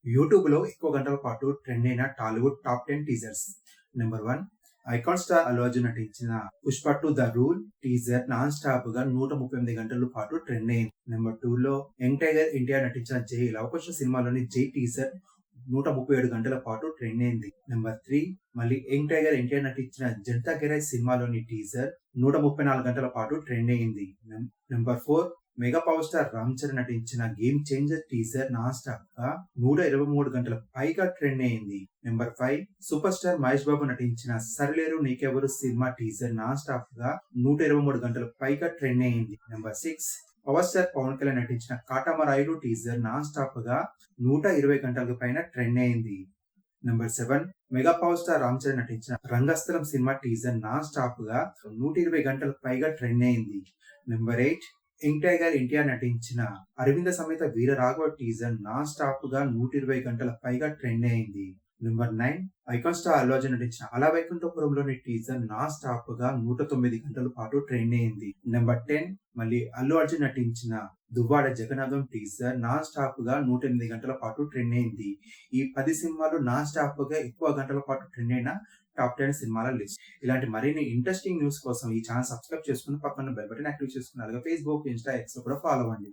యూట్యూబ్‌లో ఎక్కువ గంటల పాటు ట్రెండ్ అయిన Tollywood top 10 teasers. Number 1 icon star Allu Arjun నటించిన 'Pushpa 2 the rule' teaser non స్టాప్‌గా 138 గంటల పాటు ట్రెండ్ అయింది. నంబర్ 2లో యంగ్ టైగర్ ఎన్టీఆర్ నటించిన 'జై' లవకుశ సినిమాలోని 'జై' టీజర్ 137 గంటల పాటు ట్రెండ్ అయింది. నంబర్ 3 మళ్ళీ యంగ్ టైగర్ ఎన్టీఆర్ నటించిన 'జనతా గ్యారేజ్' సినిమాలోని టీజర్ 134 గంటల పాటు ట్రెండ్ అయింది. Number 4 mega power star Ram Charan నటించిన 'game changer' teaser non stop గా 123 గంటల పైగా ట్రెండ్ అయింది. Number 5 super star Mahesh Babu నటించిన 'సరిలేరు నీకెవరు' సినిమా టీజర్ నాన్ స్టాప్ గా 123 గంటల పైగా ట్రెండ్ అయింది. Number 6 power star Pawan Kalyan నటించిన 'కాటమరాయుడు' టీజర్ నాన్ స్టాప్ గా 120 గంటలకు పైన ట్రెండ్ అయింది. Number 7 mega power star Ram Charan నటించిన 'రంగస్థలం' సినిమా టీజర్ నాన్ స్టాప్ గా 120 గంటలకు పైగా ట్రెండ్ అయింది. నెంబర్ 8 యంగ్ టైగర్ ఎన్టీఆర్ నటించిన 'Aravinda Sametha Veera Raghava' teaser non stop గా 120 గంటల పైగా ట్రెండ్ అయింది. Number 9 icon star Allu Arjun నటించిన 'అల వైకుంఠపురంలోని' టీజర్ నాన్ స్టాప్ గా 109 గంటల పాటు ట్రెండ్ అయింది. నెంబర్ 10 మళ్ళీ అల్లు అర్జున్ నటించిన 'Duvvada Jagannatham' teaser non stop గా 108 గంటల పాటు ట్రెండ్ అయింది. ఈ 10 సినిమాలు నాన్ స్టాప్ గా ఎక్కువ గంటల పాటు ట్రెండ్ అయిన టాప్ 10 సినిమాల లిస్ట్. ఇలాంటి మరిన్ని ఇంట్రెస్టింగ్ న్యూస్ కోసం ఈ ఛానల్ సబ్స్క్రైబ్ చేసుకుని పక్కన బెల్ బటన్ యాక్టివ్ చేసుకుని అలాగే ఫేస్బుక్, ఇన్స్టా, ఎక్స్ లో కూడా ఫాలో అవ్వండి.